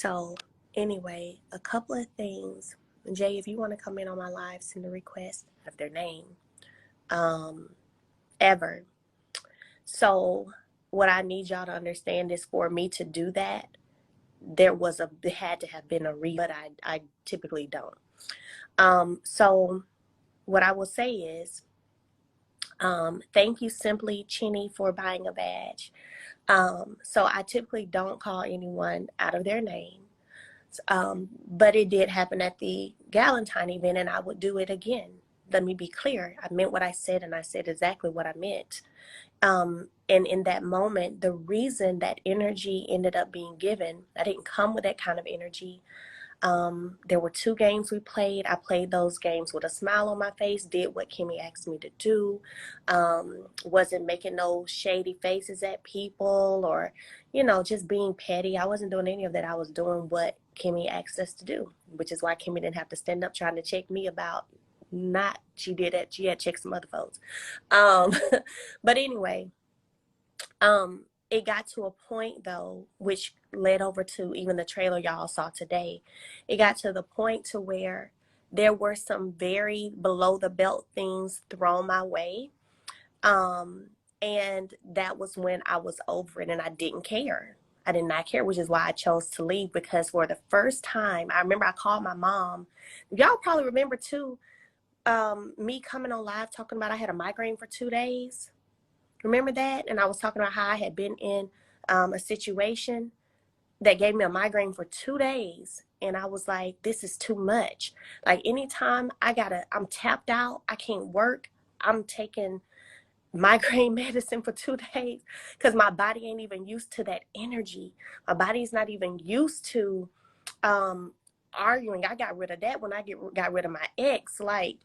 So anyway, a couple of things. Jay, if you want to come in on my live, send a request of their name. Um, ever. So what I need y'all to understand is for me to do that, there had to have been a reason, but I typically don't. So what I will say is, thank you Simply Chinny for buying a badge. So I typically don't call anyone out of their name. But it did happen at the Galentine event, and I would do it again. Let me be clear. I meant what I said, and I said exactly what I meant. And in that moment, the reason that energy ended up being given, I didn't come with that kind of energy. There were 2 games we played. I played those games with a smile on my face, did what Kimmy asked me to do, wasn't making no shady faces at people or, just being petty. I wasn't doing any of that. I was doing what Kimmy asked us to do, which is why Kimmy didn't have to stand up trying to check me about not, she did it. She had checked some other folks. But anyway, it got to a point though, which led over to even the trailer y'all saw today. It got to the point to where there were some very below the belt things thrown my way. And that was when I was over it and I didn't care. I did not care, which is why I chose to leave, because for the first time, I remember I called my mom. Y'all probably remember too, me coming on live talking about I had a migraine for 2 days. Remember that? And I was talking about how I had been in a situation that gave me a migraine for 2 days. And I was like, this is too much. Like anytime I'm tapped out, I can't work, I'm taking migraine medicine for 2 days because my body ain't even used to that energy. My body's not even used to arguing. I got rid of that when I got rid of my ex. Like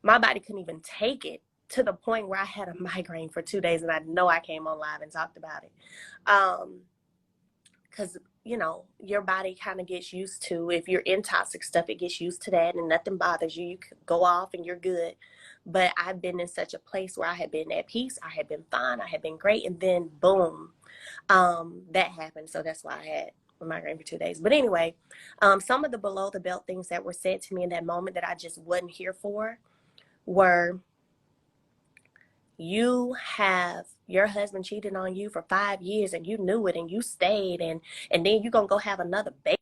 my body couldn't even take it, to the point where I had a migraine for 2 days, and I know I came on live and talked about it. Because, your body kind of gets used to, if you're in toxic stuff, it gets used to that and nothing bothers you. You can go off and you're good. But I've been in such a place where I had been at peace. I had been fine. I had been great. And then boom, that happened. So that's why I had a migraine for 2 days. But anyway, some of the below the belt things that were said to me in that moment that I just wasn't here for were, your husband cheated on you for 5 years and you knew it and you stayed, and then you're gonna go have another baby.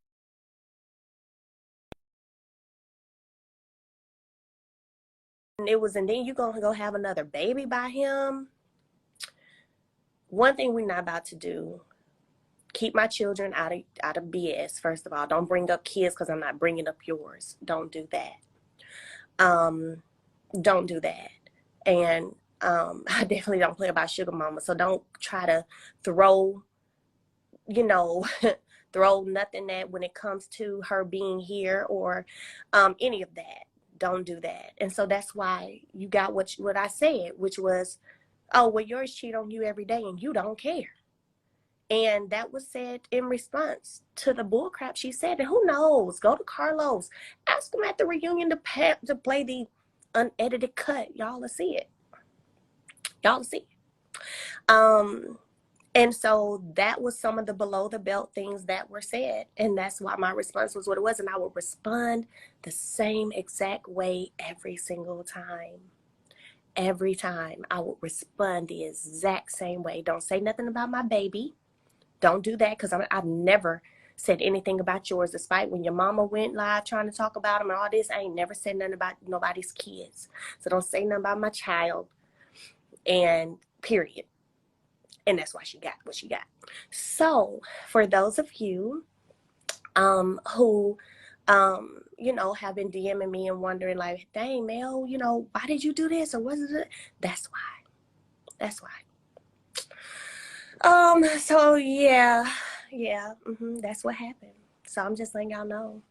And then you're gonna go have another baby by him. One thing we're not about to do, keep my children out of BS. First of all, don't bring up kids because I'm not bringing up yours. Don't do that. Don't do that. And I definitely don't play about sugar mama, so don't try to throw you know, throw nothing at when it comes to her being here or any of that. Don't do that. And so that's why you got what I said, which was, oh, well, yours cheat on you every day and you don't care. And that was said in response to the bullcrap she said. And who knows? Go to Carlos. Ask him at the reunion to play the unedited cut. Y'all will see it. Y'all will see it. And so that was some of the below the belt things that were said. And that's why my response was what it was. And I would respond the same exact way every single time. Every time I would respond the exact same way. Don't say nothing about my baby. Don't do that, because I've never said anything about yours. Despite when your mama went live trying to talk about them and all this, I ain't never said nothing about nobody's kids. So don't say nothing about my child. And period. And that's why she got what she got. So for those of you who have been DMing me and wondering like, dang, Mel, why did you do this, or was it? That's why. So yeah, that's what happened. So I'm just letting y'all know.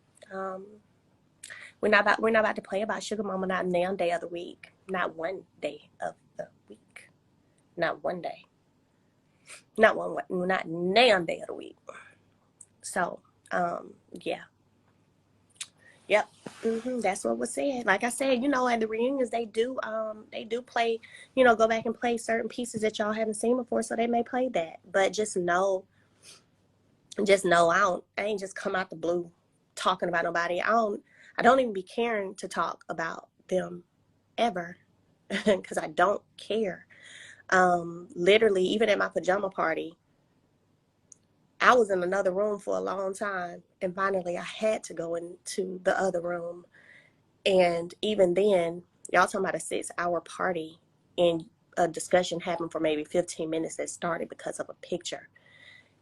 We're not about to play about sugar mama, not one day of the week, not one day of the week, not one day. Not nan day of the week. So, yeah. Yep. That's what was said. Like I said, at the reunions they do play, go back and play certain pieces that y'all haven't seen before, so they may play that. But just know just know I ain't just come out the blue talking about nobody. I don't even be caring to talk about them ever because I don't care. Literally, even at my pajama party, I was in another room for a long time, and finally I had to go into the other room. And even then, y'all talking about a 6-hour party, and a discussion happened for maybe 15 minutes that started because of a picture.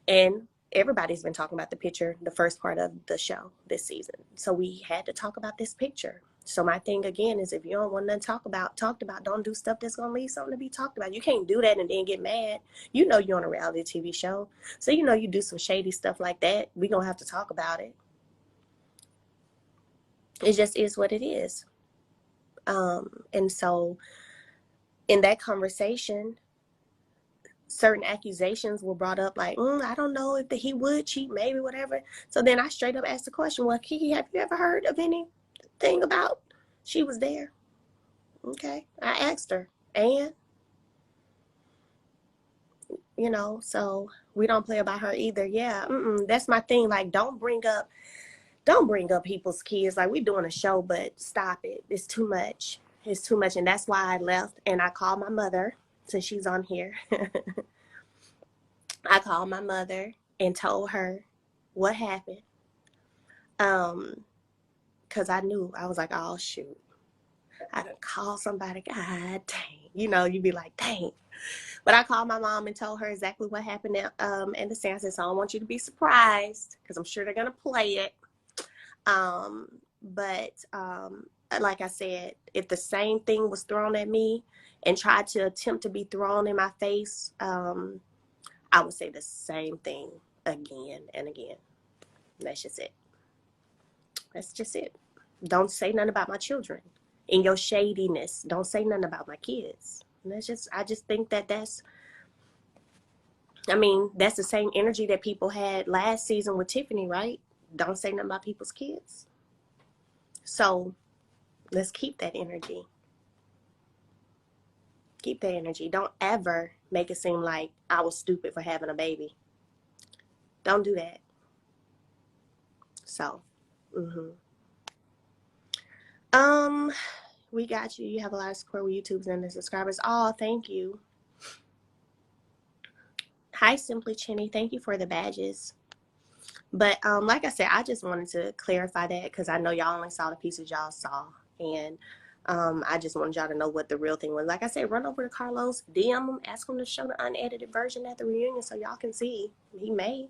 And everybody's been talking about the picture the first part of the show this season. So we had to talk about this picture. So my thing again is, if you don't want nothing talked about, don't do stuff that's gonna leave something to be talked about. You can't do that and then get mad. You know you're on a reality TV show. So you know you do some shady stuff like that. We gonna have to talk about it. It just is what it is. And so in that conversation, certain accusations were brought up, like, I don't know if he would cheat, maybe, whatever. So then I straight up asked the question, well, Kiki, have you ever heard of anything about she was there? Okay. I asked her. And, so we don't play about her either. Yeah. That's my thing. Like, don't bring up people's kids. Like, we doing a show, but stop it. It's too much. It's too much. And that's why I left. And I called my mother, since she's on here. I called my mother and told her what happened. Cause I knew, I was like, oh shoot, I done called somebody. God dang, you'd be like, dang. But I called my mom and told her exactly what happened. In the sense, so I don't want you to be surprised, because I'm sure they're gonna play it. But like I said, if the same thing was thrown at me and tried to attempt to be thrown in my face, I would say the same thing again and again. That's just it. That's just it. Don't say nothing about my children. In your shadiness, don't say nothing about my kids. And I just think that's the same energy that people had last season with Tiffany, right? Don't say nothing about people's kids. So let's keep that energy. Keep that energy. Don't ever make it seem like I was stupid for having a baby. Don't do that. So, um, we got you. You have a lot of support with YouTubers and the subscribers. Oh, thank you. Hi, Simply Chinny. Thank you for the badges. But like I said, I just wanted to clarify that, because I know y'all only saw the pieces y'all saw. And I just wanted y'all to know what the real thing was. Like I said, run over to Carlos, DM him, ask him to show the unedited version at the reunion so y'all can see. He may.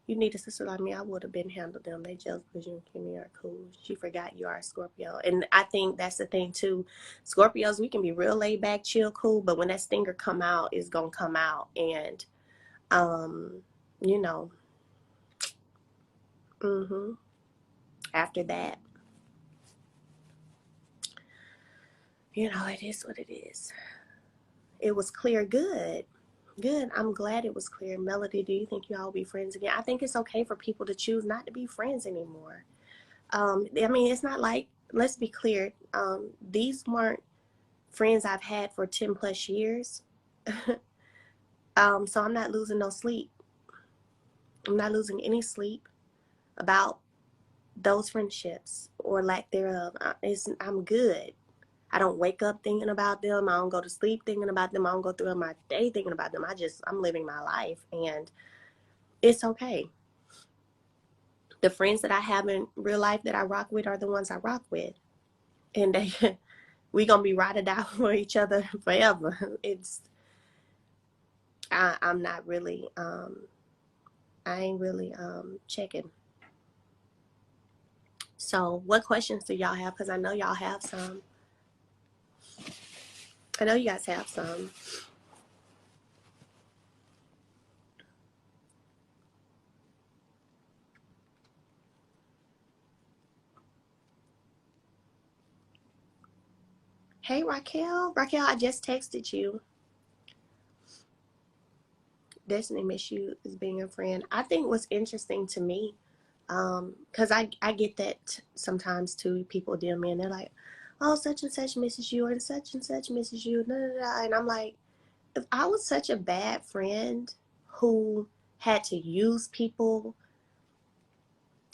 You need a sister like me, I would have been handled them. They jealous because you and Kimmy are cool. She forgot you are a Scorpio. And I think that's the thing too. Scorpios, we can be real laid back, chill, cool, but when that stinger come out, it's gonna come out. And you know, after that, it is what it is. It was clear. Good. I'm glad it was clear. Melody, do you think you all will be friends again? I think it's okay for people to choose not to be friends anymore. It's not like, let's be clear, these weren't friends I've had for 10 plus years. So I'm not losing no sleep. I'm not losing any sleep about those friendships or lack thereof. I'm good. I don't wake up thinking about them. I don't go to sleep thinking about them. I don't go through my day thinking about them. I'm living my life, and it's okay. The friends that I have in real life that I rock with are the ones I rock with. And we gonna be ride or die for each other forever. I'm not really, I ain't really checking. So what questions do y'all have? Because I know y'all have some. I know you guys have some. Hey, Raquel. Raquel, I just texted you. Destiny miss you as being a friend. I think what's interesting to me, because I get that sometimes too. People DM me and they're like, oh, such and such misses you, and such misses you. And I'm like, if I was such a bad friend who had to use people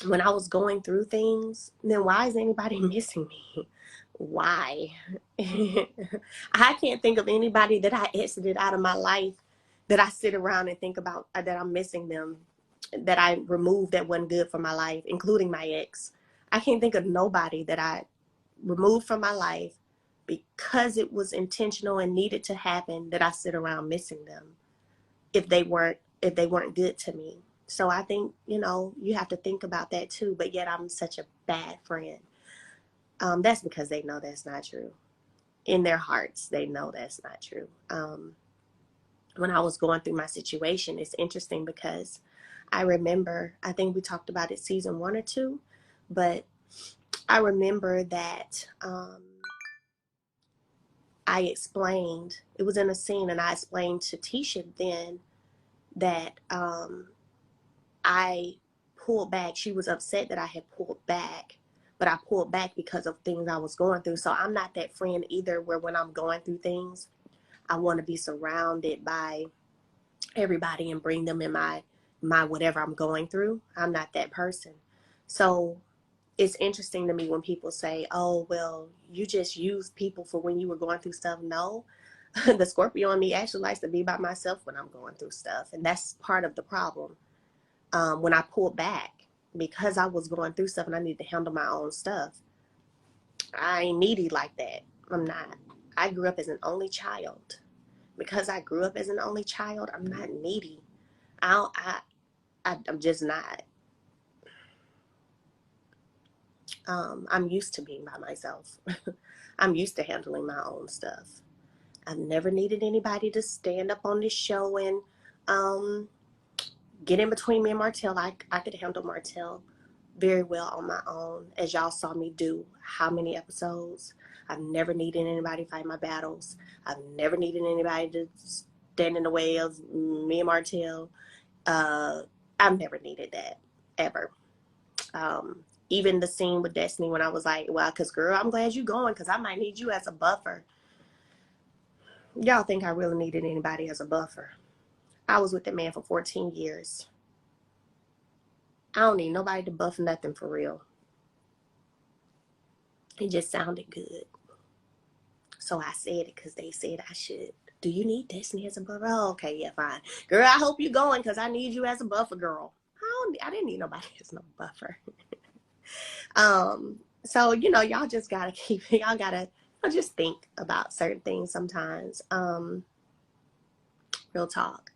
when I was going through things, then why is anybody missing me? Why? I can't think of anybody that I exited out of my life that I sit around and think about that I'm missing them, that I removed that wasn't good for my life, including my ex. I can't think of nobody that I removed from my life because it was intentional and needed to happen that I sit around missing them if they weren't good to me. So I think, you have to think about that too, but yet I'm such a bad friend. That's because they know that's not true. In their hearts, they know that's not true. When I was going through my situation, it's interesting because I remember, I think we talked about it season 1 or 2, but I remember that I explained, it was in a scene, and I explained to Tisha then that I pulled back. She was upset that I had pulled back, but I pulled back because of things I was going through. So I'm not that friend either where when I'm going through things, I want to be surrounded by everybody and bring them in my whatever I'm going through. I'm not that person. So it's interesting to me when people say, oh, well, you just used people for when you were going through stuff. No, the Scorpio in me actually likes to be by myself when I'm going through stuff. And that's part of the problem. When I pulled back because I was going through stuff and I needed to handle my own stuff. I ain't needy like that. I'm not. I grew up as an only child. Because I grew up as an only child, I'm not needy. I'm just not. I'm used to being by myself. I'm used to handling my own stuff. I've never needed anybody to stand up on this show and get in between me and Martell. I could handle Martell very well on my own, as y'all saw me do how many episodes. I've never needed anybody to fight my battles. I've never needed anybody to stand in the way of me and Martell. I've never needed that, ever. Even the scene with Destiny when I was like, well, because girl, I'm glad you're going because I might need you as a buffer. Y'all think I really needed anybody as a buffer. I was with that man for 14 years. I don't need nobody to buff nothing for real. It just sounded good. So I said it because they said I should. Do you need Destiny as a buffer? Oh, okay, yeah, fine. Girl, I hope you're going because I need you as a buffer, girl. I didn't need nobody as no buffer. So, y'all just gotta y'all gotta just think about certain things sometimes. Real talk.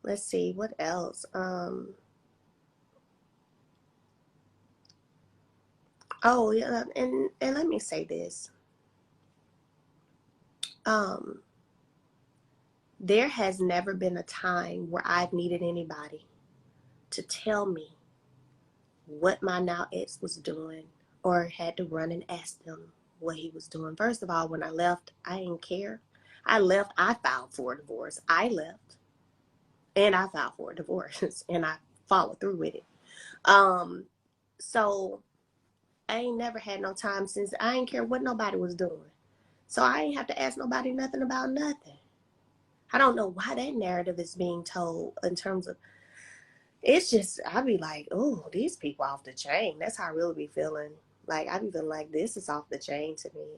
Let's see, what else? Oh yeah, and let me say this. There has never been a time where I've needed anybody to tell me what my now ex was doing or had to run and ask them what he was doing. First of all, when I left, I didn't care. I left, I filed for a divorce. I left and I filed for a divorce and I followed through with it. So I ain't never had no time since I ain't care what nobody was doing. So I ain't have to ask nobody nothing about nothing. I don't know why that narrative is being told in terms of, it's just, I be like, oh, these people off the chain. That's how I really be feeling. Like, I be feeling like this is off the chain to me.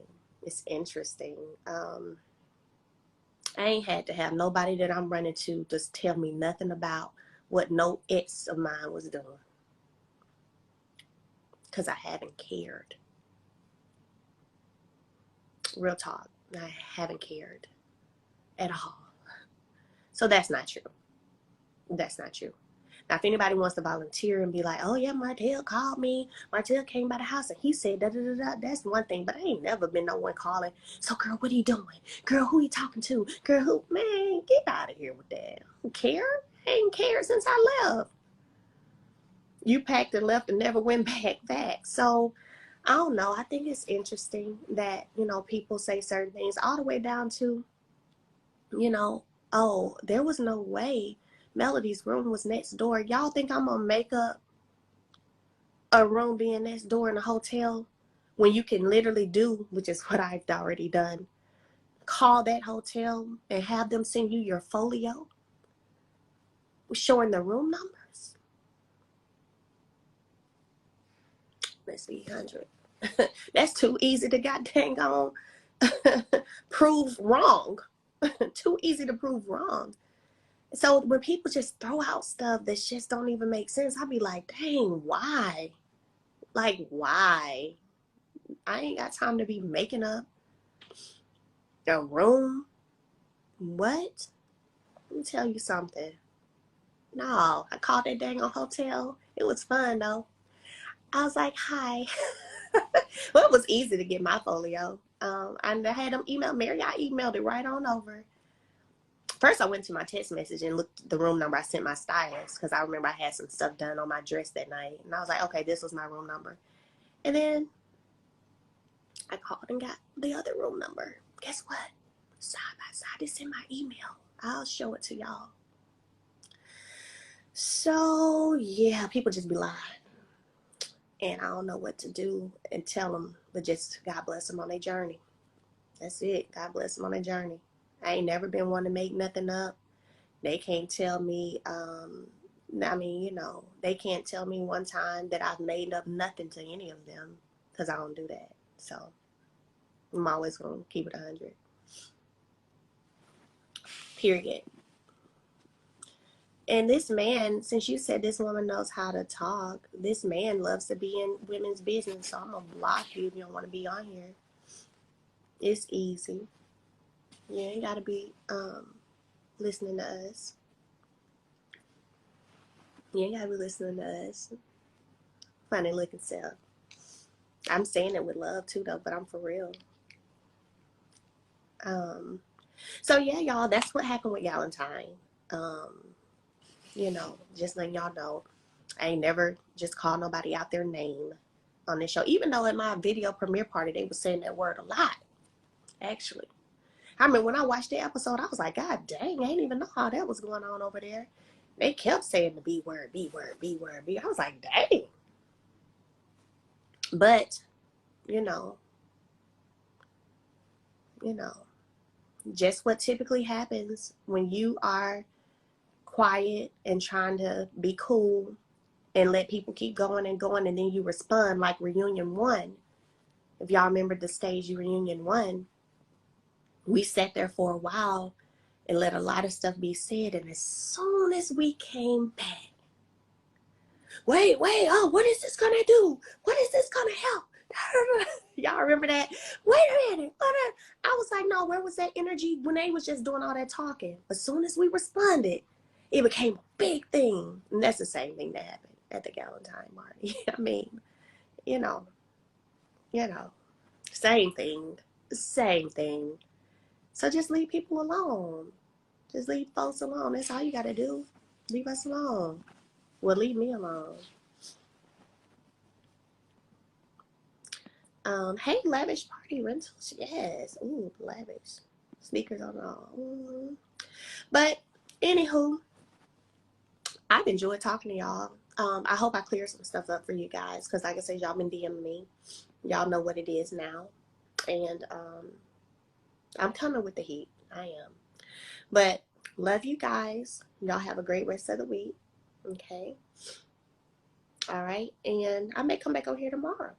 It's interesting. I ain't had to have nobody that I'm running to just tell me nothing about what no ex of mine was doing. Because I haven't cared. Real talk. I haven't cared at all. So that's not true. That's not true. Now, if anybody wants to volunteer and be like, oh, yeah, Martell called me. Martell came by the house and he said da-da-da-da, that's one thing. But I ain't never been no one calling. So, girl, what are you doing? Girl, who you talking to? Girl, who? Man, get out of here with that. I don't care. I ain't cared since I left. You packed and left and never went back. So, I don't know. I think it's interesting that, people say certain things all the way down to, oh, there was no way Melody's room was next door. Y'all think I'm gonna make up a room being next door in a hotel when you can literally do, which is what I've already done, call that hotel and have them send you your folio showing the room numbers. Let's see, 100. That's too easy to dang on prove wrong. Too easy to prove wrong. So when people just throw out stuff that just don't even make sense, I'll be like, dang, why? Like, why? I ain't got time to be making up a room. What? Let me tell you something. No, I called that dang on hotel. It was fun though. I was like, hi. Well, it was easy to get my folio. I had them email Mary. I emailed it right on over. First, I went to my text message and looked at the room number I sent my stylist because I remember I had some stuff done on my dress that night. And I was like, okay, this was my room number. And then I called and got the other room number. Guess what? Side by side, it's in my email. I'll show it to y'all. So, yeah, people just be lying. And I don't know what to do and tell them, but just God bless them on their journey. That's it. God bless them on their journey. I ain't never been one to make nothing up. They can't tell me, they can't tell me one time that I've made up nothing to any of them because I don't do that. So I'm always going to keep it 100. Period. And this man, since you said this woman knows how to talk, this man loves to be in women's business. So I'm going to block you if you don't want to be on here. It's easy. You ain't got to be listening to us. You ain't got to be listening to us. Funny looking self. I'm saying it with love too, though, but I'm for real. So yeah, y'all, that's what happened with Valentine. Just letting y'all know, I ain't never just called nobody out their name on this show, even though in my video premiere party, they were saying that word a lot, actually. I mean, when I watched the episode, I was like, God dang, I didn't even know how that was going on over there. They kept saying the B word, B word, B word, B. I was like, dang. But, you know, just what typically happens when you are quiet and trying to be cool and let people keep going and going, and then you respond like Reunion 1. If y'all remember the stage Reunion 1, we sat there for a while and let a lot of stuff be said, and as soon as we came back, wait, oh, what is this gonna do? What is this gonna help? Y'all remember that? Wait a minute. I was like, no, where was that energy when they was just doing all that talking? As soon as we responded, it became a big thing. And that's the same thing that happened at the Galentine party. I mean, you know, same thing. So just leave people alone. Just leave folks alone. That's all you got to do. Leave us alone. Well, leave me alone. Hey, lavish party rentals. Yes. Ooh, lavish. Sneakers on all. Mm-hmm. But, anywho, I've enjoyed talking to y'all. I hope I cleared some stuff up for you guys. Because, like I said, y'all been DMing me. Y'all know what it is now. And I'm coming with the heat. I am. But, love you guys. Y'all have a great rest of the week. Okay. All right. And I may come back over here tomorrow.